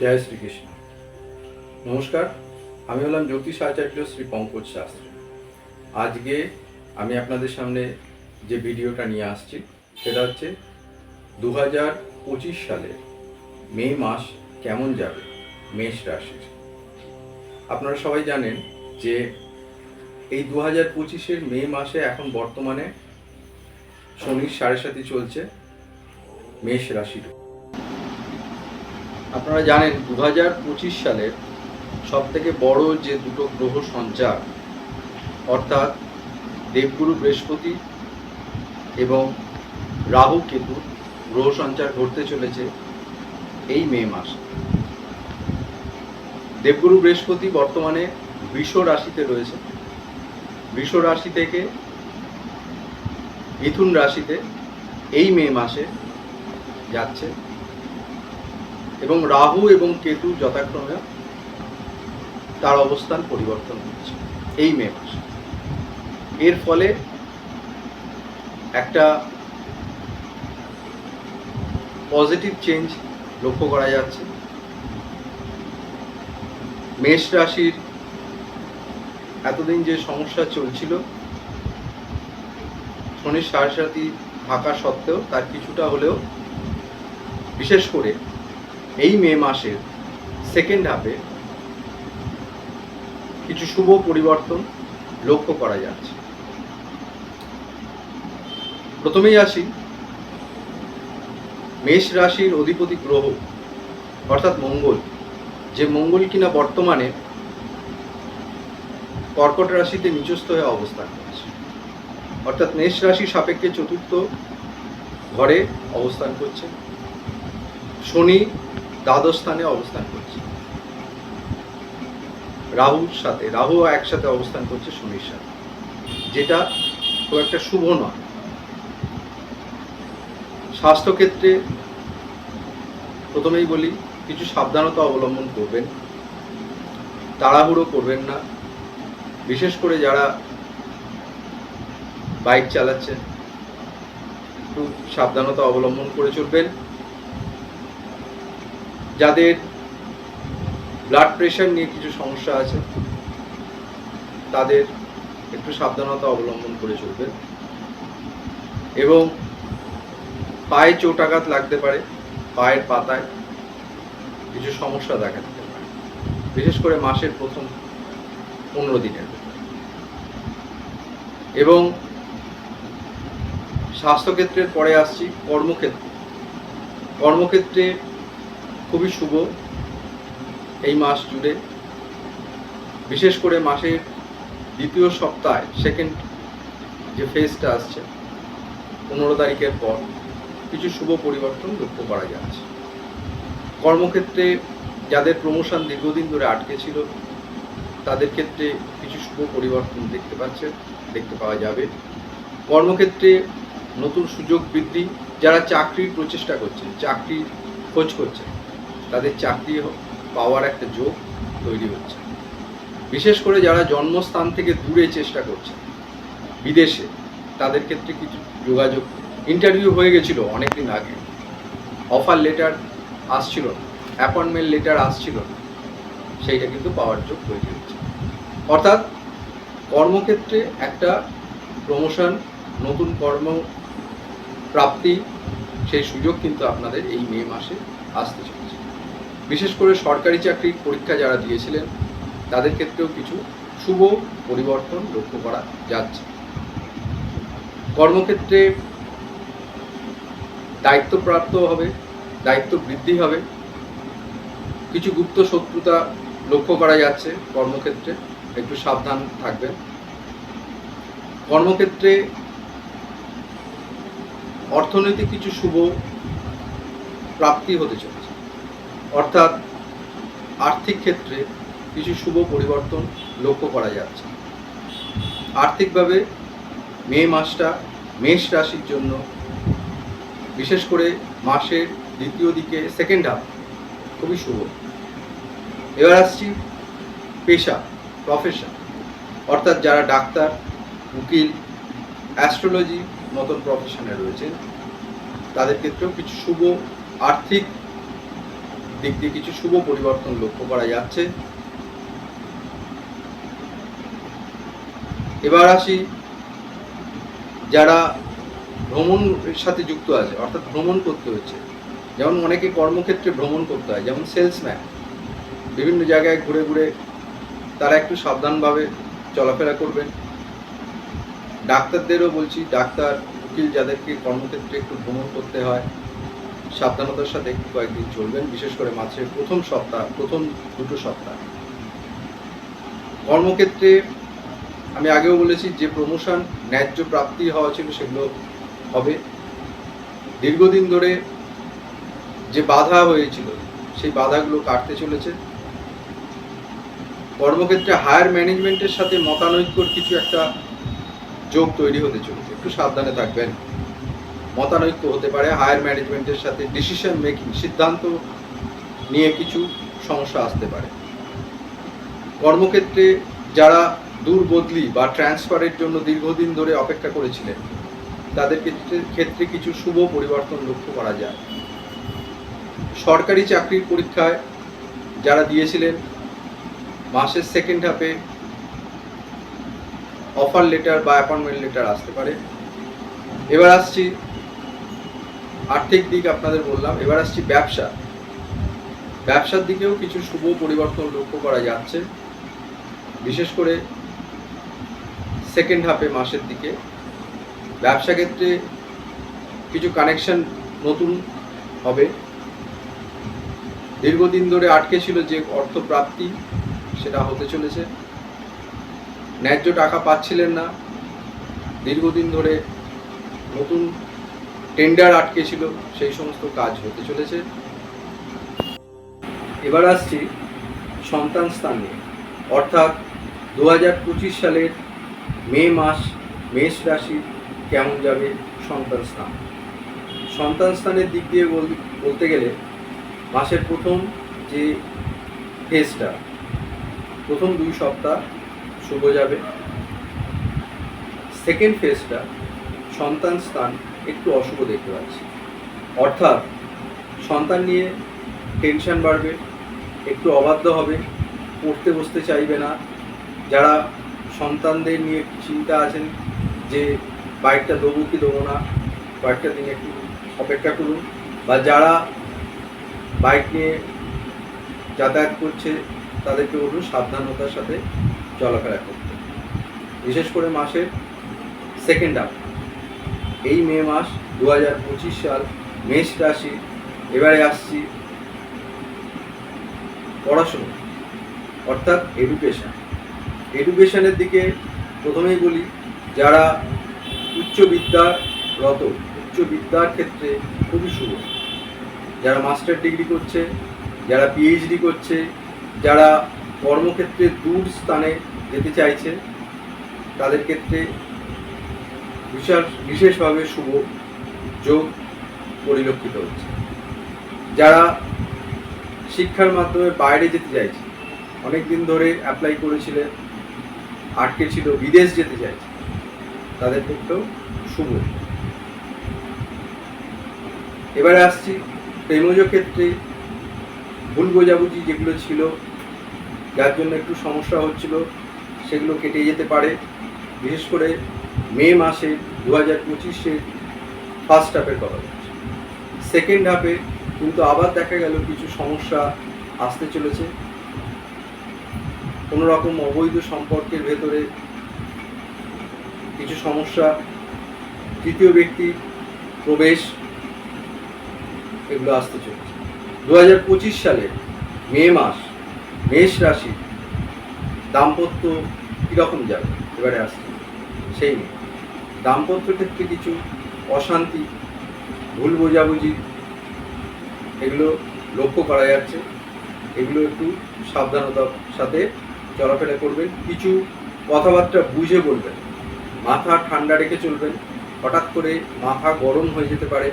জয় শ্রীকৃষ্ণ। নমস্কার, আমি হলাম জ্যোতিষ আচার্য শ্রী পঙ্কজ শাস্ত্রী। আজকে আমি আপনাদের সামনে যে ভিডিওটা নিয়ে আসছি সেটা হচ্ছে 2025 সালের মে মাস কেমন যাবে মেষ রাশির। আপনারা সবাই জানেন যে এই 2025-এর মে মাসে এখন বর্তমানে শনির 7.5 চলছে মেষ রাশির। আপনারা জানেন 2025 সালের সবথেকে বড় যে দুটো গ্রহ সঞ্চার অর্থাৎ দেবগুরু বৃহস্পতি এবং রাহু কেতু গ্রহ সঞ্চার ঘটতে চলেছে এই মে মাসে। দেবগুরু বৃহস্পতি বর্তমানে বৃষ রাশিতে রয়েছে, বৃষ রাশি থেকে মিথুন রাশিতে এই মে মাসে যাচ্ছে এবং রাহু এবং কেতু যথাক্রমে তার অবস্থান পরিবর্তন হচ্ছে এই মে মাসে। এর ফলে একটা পজিটিভ চেঞ্জ লক্ষ্য করা যাচ্ছে। মেষ রাশির এতদিন যে সমস্যা চলছিল শনির 7.5 থাকা সত্ত্বেও তার কিছুটা হলেও, বিশেষ করে এই মে মাসের সেকেন্ড হাফে কিছু শুভ পরিবর্তন লক্ষ্য করা যাচ্ছে। প্রথমেই আসি মেষ রাশির অধিপতি গ্রহ অর্থাৎ মঙ্গল, যে মঙ্গল কিনা বর্তমানে কর্কট রাশিতে নিচস্থ হয়ে অবস্থান করছে, অর্থাৎ মেষ রাশি সাপেক্ষে চতুর্থ ঘরে অবস্থান করছে। শনি দ্বাদশ স্থানে অবস্থান করছে রাহুর সাথে, রাহু একসাথে অবস্থান করছে শনির সাথে, যেটা খুব একটা শুভ নয়। স্বাস্থ্যক্ষেত্রে প্রথমেই বলি কিছু সাবধানতা অবলম্বন করবেন, তাড়াহুড়ো করবেন না। বিশেষ করে যারা বাইক চালাচ্ছেন একটু সাবধানতা অবলম্বন করে চলবেন। যাদের ব্লাড প্রেশার নিয়ে কিছু সমস্যা আছে তাদের একটু সাবধানতা অবলম্বন করে চলবেন। এবং পায়ে চোটাঘাত লাগতে পারে, পায়ের পাতায় কিছু সমস্যা দেখা দিতে পারে, বিশেষ করে মাসের প্রথম 15 দিনের। এবং স্বাস্থ্যক্ষেত্রের পরে আসছি কর্মক্ষেত্রে। কর্মক্ষেত্রে খুবই শুভ এই মাস জুড়ে, বিশেষ করে মাসের দ্বিতীয় সপ্তাহে সেকেন্ড যে ফেজটা আসছে 15 তারিখের পর কিছু শুভ পরিবর্তন লক্ষ্য করা যাচ্ছে। কর্মক্ষেত্রে যাদের প্রমোশন দীর্ঘদিন ধরে আটকে ছিল তাদের ক্ষেত্রে কিছু শুভ পরিবর্তন দেখতে পাওয়া যাবে। কর্মক্ষেত্রে নতুন সুযোগ বৃদ্ধি, যারা চাকরির প্রচেষ্টা করছেন, চাকরি খোঁজ করছেন, তাদের চাকরি পাওয়ার একটা যোগ তৈরি হচ্ছে। বিশেষ করে যারা জন্মস্থান থেকে দূরে চেষ্টা করছেন বিদেশে, তাদের ক্ষেত্রে কিছু যোগাযোগ, ইন্টারভিউ হয়ে গেছিল অনেকদিন আগে, অফার লেটার আসছিল না, অ্যাপয়েন্টমেন্ট লেটার আসছিল না, সেইটা কিন্তু পাওয়ার যোগ তৈরি হচ্ছে। অর্থাৎ কর্মক্ষেত্রে একটা প্রমোশন, নতুন কর্ম প্রাপ্তি, সেই সুযোগ কিন্তু আপনাদের এই মে মাসে আসতে চলেছে। বিশেষ করে সরকারি চাকরির পরীক্ষা যারা দিয়েছিলেন তাদের ক্ষেত্রেও কিছু শুভ পরিবর্তন লক্ষ্য করা যাচ্ছে। কর্মক্ষেত্রে দায়িত্বপ্রাপ্ত হবে, দায়িত্ব বৃদ্ধি হবে। কিছু গুপ্ত শত্রুতা লক্ষ্য করা যাচ্ছে কর্মক্ষেত্রে, একটু সাবধান থাকবেন। কর্মক্ষেত্রে অর্থনৈতিক কিছু শুভ প্রাপ্তি হতে চলেছে, অর্থাৎ আর্থিক ক্ষেত্রে কিছু শুভ পরিবর্তন লক্ষ্য করা যাচ্ছে। আর্থিকভাবে মে মাসটা মেষ রাশির জন্য, বিশেষ করে মাসের দ্বিতীয় দিকে সেকেন্ড হাফ খুবই শুভ। এবার আসছি পেশা, প্রফেশন, অর্থাৎ যারা ডাক্তার, উকিল, অ্যাস্ট্রোলজি মতন প্রফেশনে রয়েছেন তাদের ক্ষেত্রেও কিছু শুভ আর্থিক দিক দিয়ে কিছু শুভ পরিবর্তন লক্ষ্য করা যাচ্ছে। এবার আসি যারা ভ্রমণের সাথে যুক্ত আছে, অর্থাৎ ভ্রমণ করতে হচ্ছে, যেমন অনেকে কর্মক্ষেত্রে ভ্রমণ করতে হয়, যেমন সেলসম্যান বিভিন্ন জায়গায় ঘুরে ঘুরে, তারা একটু সাবধানভাবে চলাফেরা করবেন। ডাক্তারদেরও বলছি, ডাক্তার উকিল যাদেরকে কর্মক্ষেত্রে একটু ভ্রমণ করতে হয়, সাবধানতার সাথে একটু কয়েকদিন চলবেন, বিশেষ করে মাসের প্রথম 2 সপ্তাহ। কর্মক্ষেত্রে আমি আগেও বলেছি যে প্রমোশন ন্যায্য প্রাপ্তি হওয়া ছিল সেগুলো হবে। দীর্ঘদিন ধরে যে বাধা হয়েছিল সেই বাধাগুলো কাটতে চলেছে। কর্মক্ষেত্রে হায়ার ম্যানেজমেন্টের সাথে মতানৈক্যর কিছু একটা যোগ তৈরি হতে চলেছে, একটু সাবধানে থাকবেন। মতানৈক্য হতে পারে হায়ার ম্যানেজমেন্টের সাথে, ডিসিশন মেকিং, সিদ্ধান্ত নিয়ে কিছু সমস্যা আসতে পারে। কর্মক্ষেত্রে যারা দূর বদলি বা ট্রান্সফারের জন্য দীর্ঘদিন ধরে অপেক্ষা করেছিলেন, তাদের ক্ষেত্রে কিছু শুভ পরিবর্তন লক্ষ্য করা যায়। সরকারি চাকরির পরীক্ষায় যারা দিয়েছিলেন, মাসের সেকেন্ড হাফে অফার লেটার বা অ্যাপয়েন্টমেন্ট লেটার আসতে পারে। এবার আসছি আর্থিক দিক, আপনাদের বললাম। এবার আসছি ব্যবসার দিকেও কিছু শুভ পরিবর্তন লক্ষ্য করা যাচ্ছে, বিশেষ করে সেকেন্ড হাফে মাসের দিকে। ব্যবসা ক্ষেত্রে কিছু কানেকশন নতুন হবে। দীর্ঘদিন ধরে আটকে ছিল যে অর্থ প্রাপ্তি, সেটা হতে চলেছে। ন্যায্য টাকা পাচ্ছিলেন না, দীর্ঘদিন ধরে নতুন টেন্ডার আটকে ছিল, সেই সমস্ত কাজ হতে চলেছে। এবার আসছি সন্তান স্থান নিয়ে, অর্থাৎ 2025 সালের মে মাস মেষ রাশি কেমন যাবে সন্তান স্থান। সন্তান স্থানের দিক দিয়ে বলতে গেলে মাসের প্রথম যে ফেজটা, প্রথম 2 সপ্তাহ শুভ যাবে। সেকেন্ড ফেজটা সন্তান স্থান একটু অশুভ দেখতে পাচ্ছি, অর্থাৎ সন্তান নিয়ে টেনশন বাড়বে, একটু অবাধ্য হবে, পড়তে বসতে চাইবে না। যারা সন্তানদের নিয়ে চিন্তা আছেন যে বাইকটা দেবো কি দেবো না, কয়েকটা দিন একটু অপেক্ষা করুন। বা যারা বাইক নিয়ে যাতায়াত করছে তাদেরকে বলুন সাবধানতার সাথে চলাফেরা করতে, বিশেষ করে মাসের সেকেন্ড হাফ, এই মে মাস 2025 সাল মেষ রাশি। এবারে আসছি পড়াশোনা, অর্থাৎ এডুকেশনের দিকে। প্রথমেই বলি, যারা উচ্চবিদ্যার ক্ষেত্রে খুবই শুভ। যারা মাস্টার ডিগ্রি করছে, যারা পিএইচডি করছে, যারা কর্মক্ষেত্রে দূর স্থানে যেতে চাইছে, তাদের ক্ষেত্রে বিশেষভাবে শুভ যোগ পরিলক্ষিত হচ্ছে। যারা শিক্ষার মাধ্যমে বাইরে যেতে চাইছে, অনেক দিন ধরে অ্যাপ্লাই করেছিলেন, আটকে ছিল, বিদেশ যেতে চাইছে, তাদের ক্ষেত্রেও শুভ। এবারে আসছি প্রেমজ ক্ষেত্রে। ভুল বোঝাবুঝি যেগুলো ছিল, যার জন্য একটু সমস্যা হচ্ছিল, সেগুলো কেটে যেতে পারে। বিশেষ করে মে মাসে 2025-এর ফার্স্ট হাফের কথা বলছি। সেকেন্ড হাফে কিন্তু আবার দেখা গেল কিছু সমস্যা আসতে চলেছে। কোনো রকম অবৈধ সম্পর্কের ভেতরে কিছু সমস্যা, তৃতীয় ব্যক্তি প্রবেশ, এগুলো আসতে চলেছে। 2025 সালে মে মাস মেষ রাশি দাম্পত্য কীরকম যাবে এবারে আসছে সেই নিয়ে। দাম্পত্য ক্ষেত্রে কিছু অশান্তি, ভুল বোঝাবুঝি, এগুলো লক্ষ্য করা যাচ্ছে। এগুলো একটু সাবধানতার সাথে চলাফেরা করবেন, কিছু কথাবার্তা বুঝে বলবেন, মাথা ঠান্ডা রেখে চলবেন। হঠাৎ করে মাথা গরম হয়ে যেতে পারে,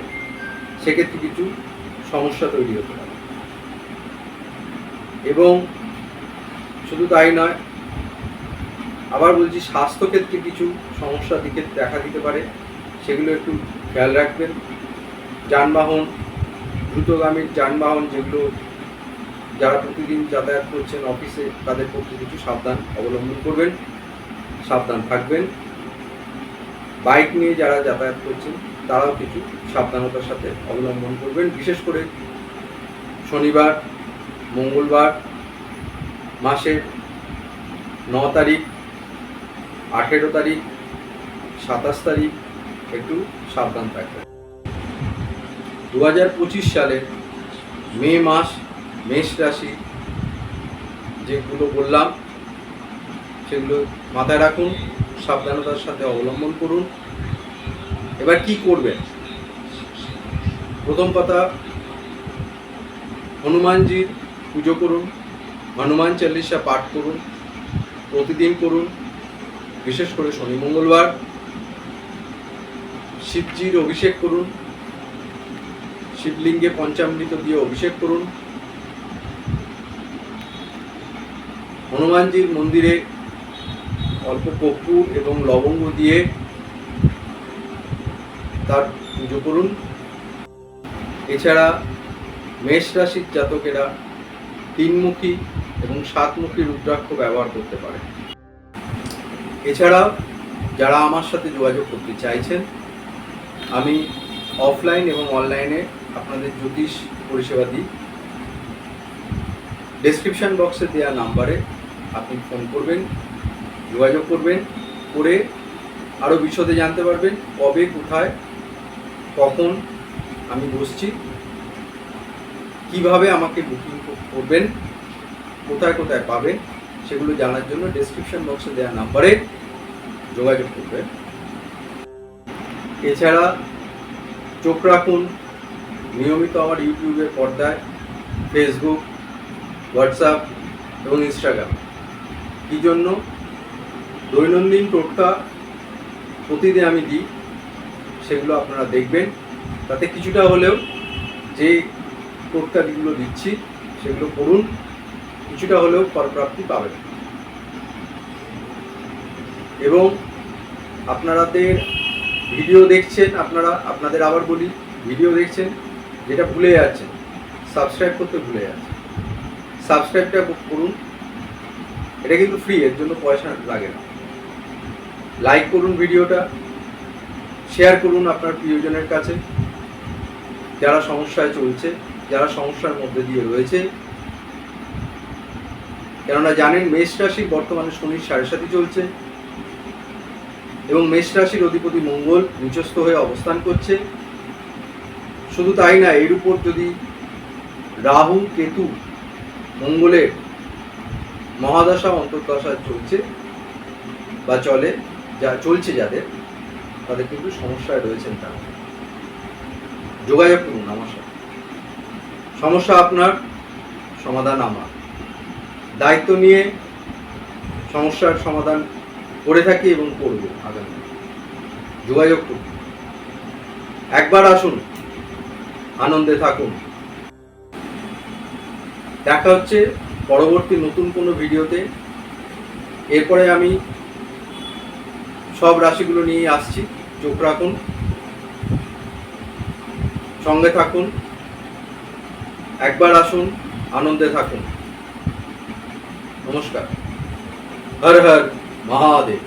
সেক্ষেত্রে কিছু সমস্যা তৈরি হতে পারে। এবং শুধু তাই নয়, আবার বলছি স্বাস্থ্যক্ষেত্রে কিছু সমস্যা দেখা দিতে পারে, সেগুলো একটু খেয়াল রাখবেন। যানবাহন, দ্রুতগামী যানবাহন যেগুলো যারা প্রতিদিন যাতায়াত করছেন অফিসে, তাদের পক্ষে কিছু সাবধান অবলম্বন করবেন, সাবধান থাকবেন। বাইক নিয়ে যারা যাতায়াত করছেন তারাও কিছু সাবধানতার সাথে অবলম্বন করবেন। বিশেষ করে শনিবার, মঙ্গলবার, মাসের 9 তারিখ, 18 তারিখ, 27 তারিখ একটু সাবধান থাকবেন। 2025 সালের মে মাস মেষ রাশি যেগুলো বললাম সেগুলো মাথায় রাখুন, সাবধানতার সাথে অবলম্বন করুন। এবার কি করবেন? প্রথম কথা, হনুমানজির পুজো করুন, হনুমান চালিসা পাঠ করুন, প্রতিদিন করুন। বিশেষ করে শনি মঙ্গলবার শিবজির অভিষেক করুন, শিবলিঙ্গে পঞ্চামৃত দিয়ে অভিষেক করুন। হনুমানজির মন্দিরে অল্প কর্পূর এবং লবঙ্গ দিয়ে তার পুজো করুন। এছাড়া মেষ রাশির জাতকেরা 3মুখী এবং 7মুখী রুদ্রাক্ষ ব্যবহার করতে পারে। এছাড়া যারা আমার সাথে যোগাযোগ করতে চাইছেন, আমি অফলাইন এবং অনলাইনে আপনাদের জ্যোতিষ পরিষেবা দিই। ডেসক্রিপশন বক্সে দেওয়া নাম্বারে আপনি ফোন করবেন, যোগাযোগ করবেন, করে আরও বিশদে জানতে পারবেন কবে, কোথায়, কখন আমি বসছি, কিভাবে আমাকে বুকিং করবেন, কোথায় কোথায় পাবেন, সেগুলো জানার জন্য ডেসক্রিপশন বক্সে দেওয়া নাম্বারে যোগাযোগ করবেন। এছাড়া চোখ রাখুন নিয়মিত আমার ইউটিউবের পর্দায়, ফেসবুক, হোয়াটসঅ্যাপ এবং ইনস্টাগ্রাম। কী জন্য? দৈনন্দিন টোটকা প্রতিদিন আমি দিই, সেগুলো আপনারা দেখবেন। তাতে কিছুটা হলেও যে টোটকাগুলো দিচ্ছি সেগুলো করুন, কিছুটা হলেও ফলপ্রাপ্তি পাবেন। এবং আপনাদের ভিডিও দেখছেন, আপনাদের আবার বলি, ভিডিও দেখছেন, যেটা ভুলে যাচ্ছেন, সাবস্ক্রাইব করতে ভুলে যাচ্ছেন, সাবস্ক্রাইবটা করুন। এটা কিন্তু ফ্রি, এর জন্য পয়সা লাগে না। লাইক করুন ভিডিওটা, শেয়ার করুন আপনার প্রিয়জনের কাছে, যারা সমস্যায় চলছে, যারা সমস্যার মধ্যে দিয়ে রয়েছে। কেননা জানেন মেষ রাশির বর্তমানে শনির 7.5 চলছে এবং মেষ রাশির অধিপতি মঙ্গল নিচস্থ হয়ে অবস্থান করছে। শুধু তাই না, এর উপর যদি রাহু, কেতু, মঙ্গলের মহাদশা অন্তর্দশা চলছে বা চলছে যাদের, তাদের কিন্তু সমস্যায় রয়েছেন। তারা যোগাযোগ করুন আমার সাথে। সমস্যা আপনার, সমাধান আমার। দায়িত্ব নিয়ে সমস্যার সমাধান করে থাকি এবং করব আগামী। যোগাযোগ করুন, একবার আসুন, আনন্দে থাকুন। দেখা হচ্ছে পরবর্তী নতুন কোনো ভিডিওতে। এরপরে আমি সব রাশিগুলো নিয়ে আসছি। চোখ রাখুন, সঙ্গে থাকুন, একবার আসুন, আনন্দে থাকুন। নমস্কার। হর হর মহাদেব।